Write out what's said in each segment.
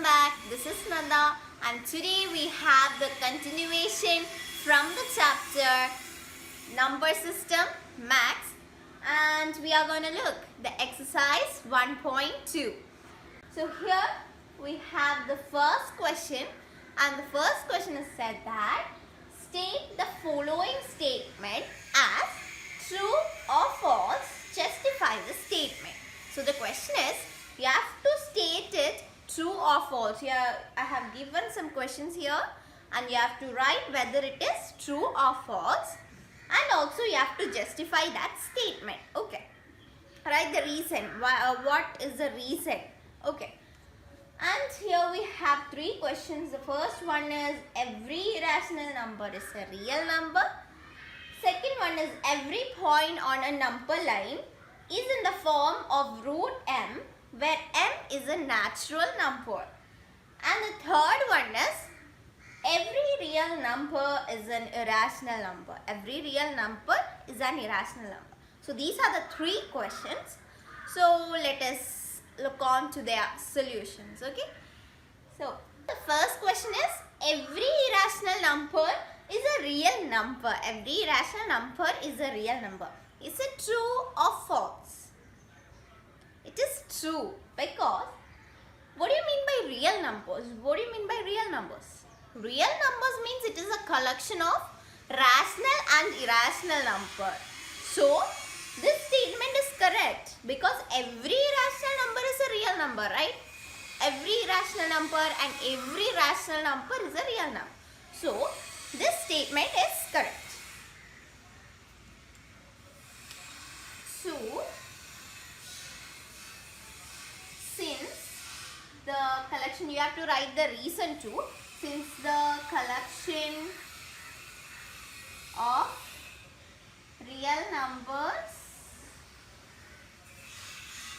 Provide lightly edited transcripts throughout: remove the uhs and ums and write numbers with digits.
back. This is Nanda, and today we have the continuation from the chapter Number System Maths, and we are going to look the exercise 1.2. So here we have the first question, and the first question is said that state the following statement as true or false. Justify the statement. So the question is, you have to state it true or false. Here I have given some questions here, and you have to write whether it is true or false, and also you have to justify that statement. Okay, write the reason. What is the reason? Okay, and here we have three questions. The first one is, every irrational number is a real number. Second one is, every point on a number line is in the form of root m, where m is a natural number. And the third one is, every real number is an irrational number. Every real number is an irrational number. So these are the three questions. So let us look on to their solutions. Okay. So the first question is, every irrational number is a real number. Every irrational number is a real number. Is it true or false? It is true, because what do you mean by real numbers? What do you mean by real numbers? Real numbers means it is a collection of rational and irrational numbers. So this statement is correct, because every irrational number is a real number, right? Every irrational number and every rational number is a real number. So this statement is correct. So since the collection, you have to write the reason too. Since the collection of real numbers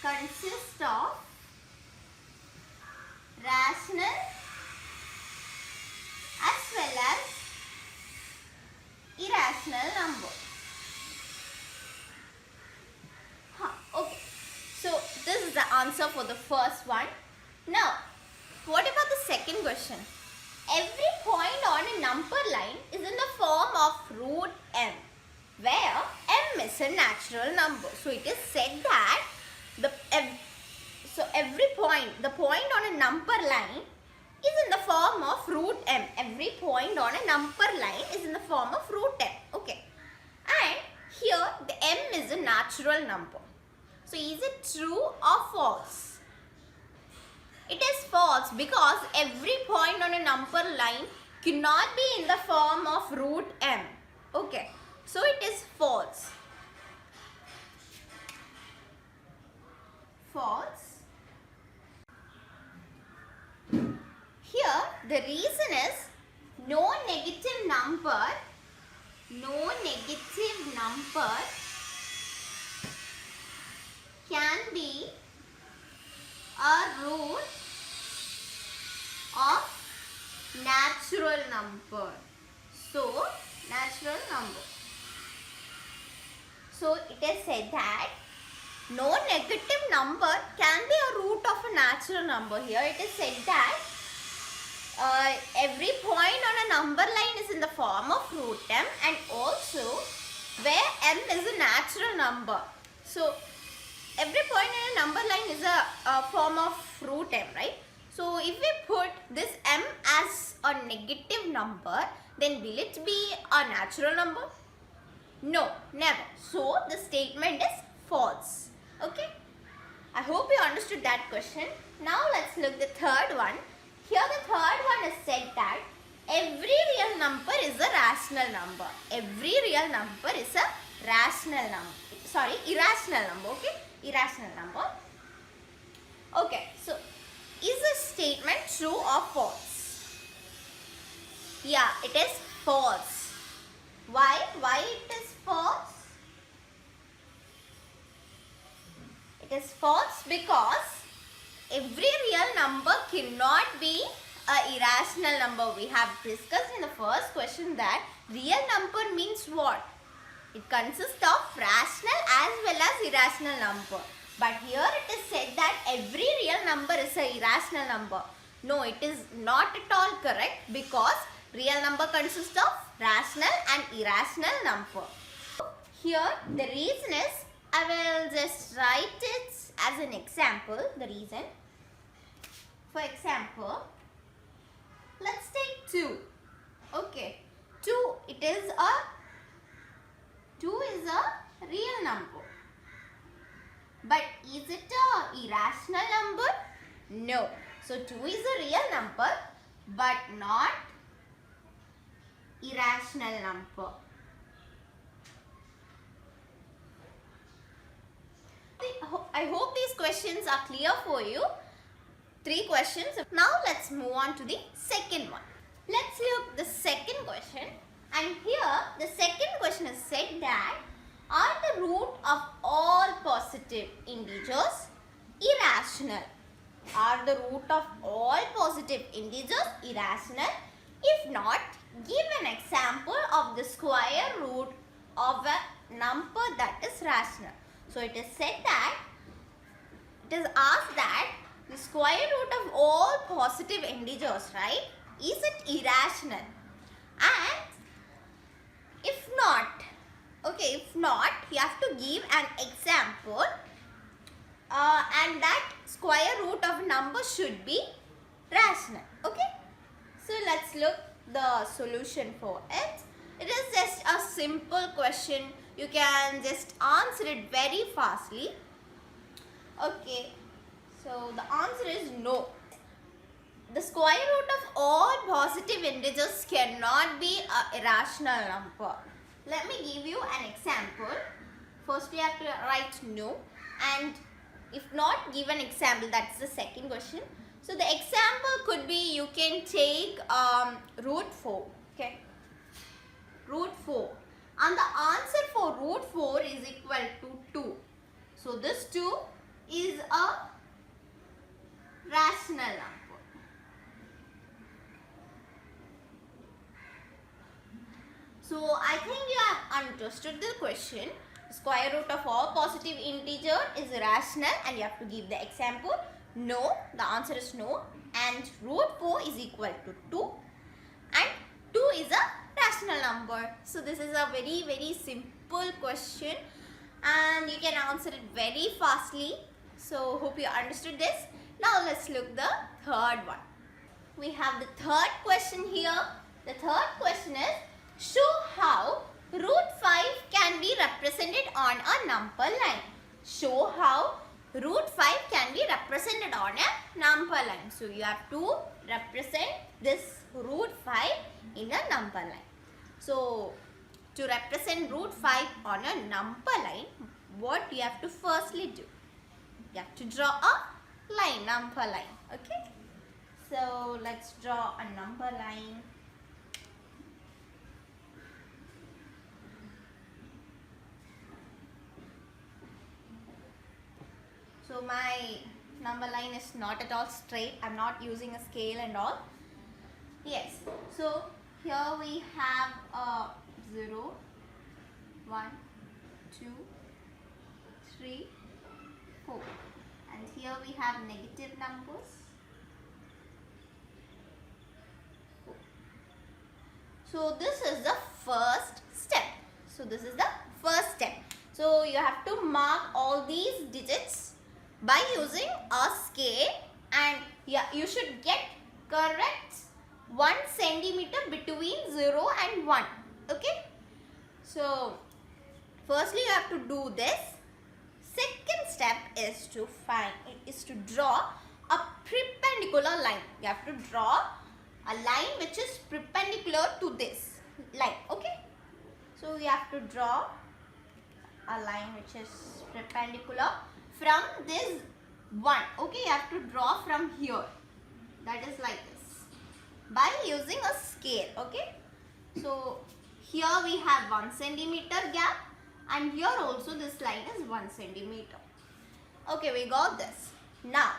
consists of rational as well as irrational numbers. Okay, so this is the answer for the first one. Now, what about the second question? Every point on a number line is in the form of root m, where m is a natural number. So it is said that the point on a number line is in the form of root m. Every point on a number line is in the form of root m. Okay, and here the m is a natural number. So is it true or false? It is false, because every point on a number line cannot be in the form of root m. Okay, so it is false. False. Here the reason is, no negative number can be a root of natural number. So natural number. So it is said that no negative number can be a root of a natural number. Here it is said that every point on a number line is in the form of root m, and also where m is a natural number. So every point in a number line is a form of root m, right? So if we put this m as a negative number, then will it be a natural number? No, never. So the statement is false. Okay, I hope you understood that question. Now let's look the third one. Here the third one is said that every real number is a rational number. Every real number is a rational number. Sorry, irrational number. Okay, irrational number. Okay, so is the statement true or false? Yeah, it is false. Why? Why it is false? It is false because every real number cannot be an irrational number. We have discussed in the first question that real number means what? It consists of rational as well as irrational number. But here it is said that every real number is an irrational number. No, it is not at all correct because real number consists of rational and irrational number. Here the reason is, I will just write it as an example, the reason. For example, let's take 2. Okay, 2 is a real number. But is it a irrational number? No. So 2 is a real number but not irrational number. I hope these questions are clear for you. 3 questions. Now let's move on to the second one. Let's look the second question. And here the second question is said that, are the root of all positive integers irrational? Are the root of all positive integers irrational? If not, give an example of the square root of a number that is rational. So it is said that, it is asked that the square root of all positive integers, right? Is it irrational? And if not, okay, if not, you have to give an example and that square root of number should be rational. Okay, so let's look the solution for it. It is just a simple question. You can just answer it very fastly. Okay, so the answer is no. The square root of all positive integers cannot be an irrational number. Let me give you an example. First we have to write no, and if not, give an example. That's the second question. So the example could be, you can take root 4. Okay, root 4. And the answer for root 4 is equal to 2. So this 2 is a rational number. So I think you have understood the question. Square root of all positive integer is rational, and you have to give the example. No, the answer is no. And root 4 is equal to 2. And 2 is a rational number. So this is a very, very simple question, and you can answer it very fastly. So hope you understood this. Now let's look the third one. We have the third question here. The third question is, show how root 5 can be represented on a number line. Show how root 5 can be represented on a number line. So you have to represent this root 5 in a number line. So to represent root 5 on a number line, what you have to firstly do? You have to draw a line, number line. Okay. So let's draw a number line. So my number line is not at all straight. I'm not using a scale and all. Yes. So here we have a 0, 1, 2, 3, 4. And here we have negative numbers. 4. So this is the first step. So this is the first step. So you have to mark all these digits by using a scale, and yeah, you should get correct 1 centimeter between 0 and 1. Okay. So firstly you have to do this. Second step is to draw a perpendicular line. You have to draw a line which is perpendicular to this line. Okay. So you have to draw a line which is perpendicular from this one. Okay, you have to draw from here. That is like this. By using a scale. Okay. So here we have 1 centimeter gap, and here also this line is 1 centimeter. Okay, we got this. Now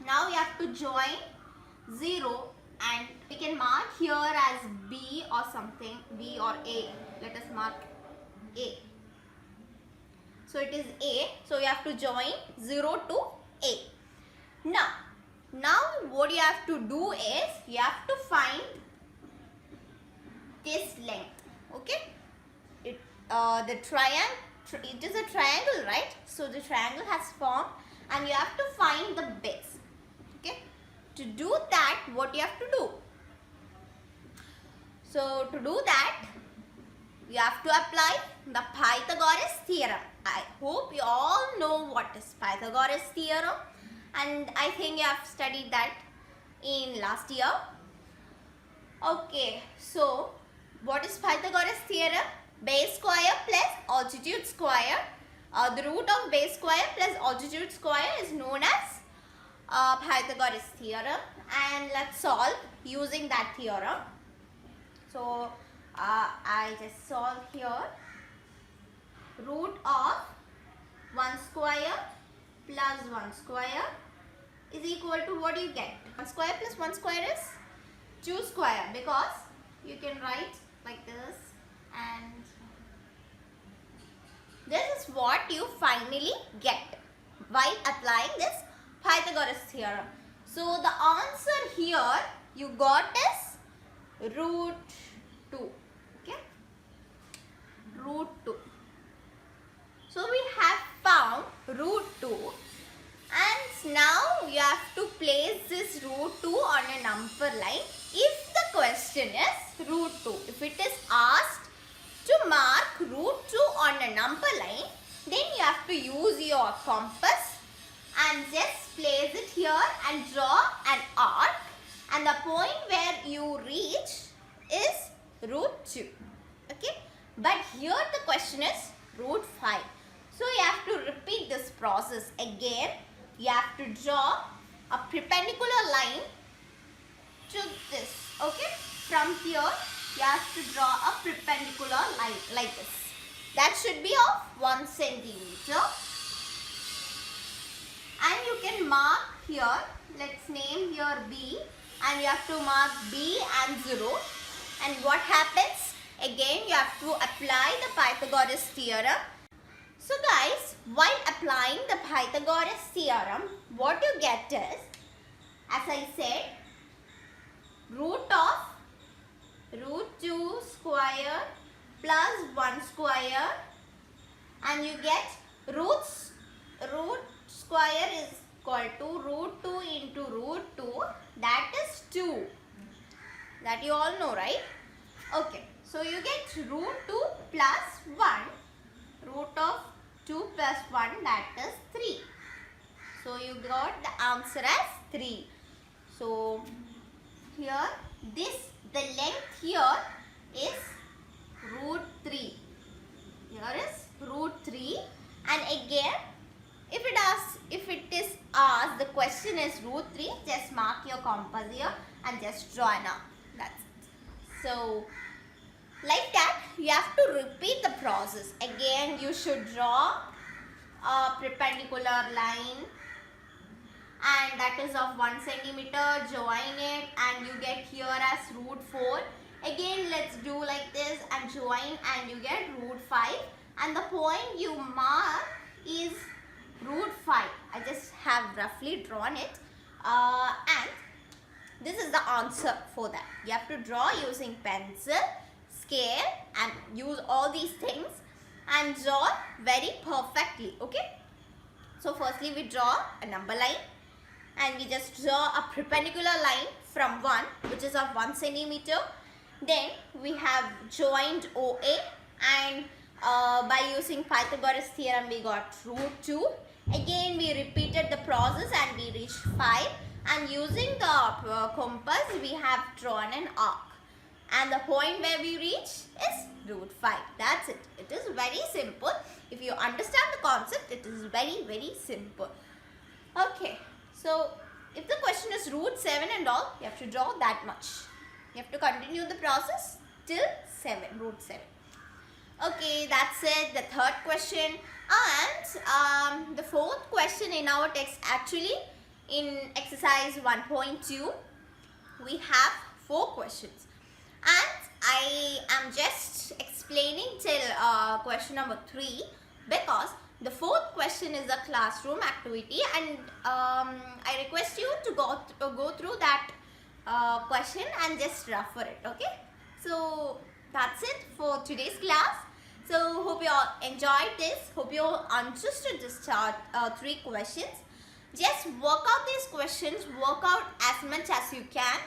you have to join 0, and we can mark here as B or something, B or A. Let us mark A. So it is A. So you have to join 0 to A. Now Now what you have to do is you have to find this length. Okay, the triangle, it is a triangle, right? So the triangle has formed and you have to find the base. Okay, to do that, what you have to do? So to do that, you have to apply the Pythagoras theorem. I hope you all know what is Pythagoras theorem, and I think you have studied that in last year. Okay, so what is Pythagoras theorem? Base square plus altitude square. The root of base square plus altitude square is known as Pythagoras theorem, and let's solve using that theorem. So I just solve here. Root of 1 square plus 1 square is equal to, what do you get? 1 square plus 1 square is 2 square, because you can write like this, and this is what you finally get while applying this Pythagoras theorem. So the answer here you got is root 2. Okay, root 2. So we have found root 2, and now you have to place this root 2 on a number line if the question is root 2. If it is asked to mark root 2 on a number line, then you have to use your compass and just place it here and draw an arc, and the point where you reach is root 2. Okay, but here the question is root 5. So you have to repeat this process again. You have to draw a perpendicular line to this. Okay, from here you have to draw a perpendicular line like this. That should be of 1 centimeter. And you can mark here, let's name here B, and you have to mark B and 0. And what happens? Again, you have to apply the Pythagoras theorem. So guys, while applying the Pythagoras theorem, what you get is, as I said, root of root 2 square plus 1 square, and you get root square is equal to root 2 into root 2, that is 2. That you all know, right? Okay, so you get root 2 plus 1, root of 2 plus 1, that is 3. So you got the answer as 3. So here the length here is root 3. Here is root 3, and again if it is asked, the question is root 3, just mark your compass here and just draw an arc. That's it. So like that you have to repeat the process. Again you should draw a perpendicular line, and that is of 1 centimeter. Join it and you get here as root 4. Again let's do like this and join, and you get root 5, and the point you mark is root 5. I just have roughly drawn it, and this is the answer for that. You have to draw using pencil, scale, and use all these things and draw very perfectly. Okay, so firstly we draw a number line, and we just draw a perpendicular line from 1, which is of 1 centimeter. Then we have joined OA, and by using Pythagoras theorem we got root 2. Again we repeated the process and we reached 5, and using the compass we have drawn an arc, and the point where we reach is root 5. That's it. It is very simple. If you understand the concept, it is very simple. Okay, so if the question is root 7 and all, you have to draw that much. You have to continue the process till 7, root 7. Okay, that's it, the third question. And the fourth question in our text, actually in exercise 1.2 we have 4 questions, and I am just explaining till question number 3, because the fourth question question is a classroom activity, and I request you to go through that question and just refer it. Okay, so that's it for today's class. So hope you all enjoyed this. Hope you all understood this three questions. Just work out these questions, work out as much as you can.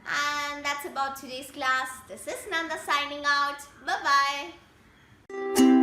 And that's about today's class. This is Nanda signing out. Bye bye.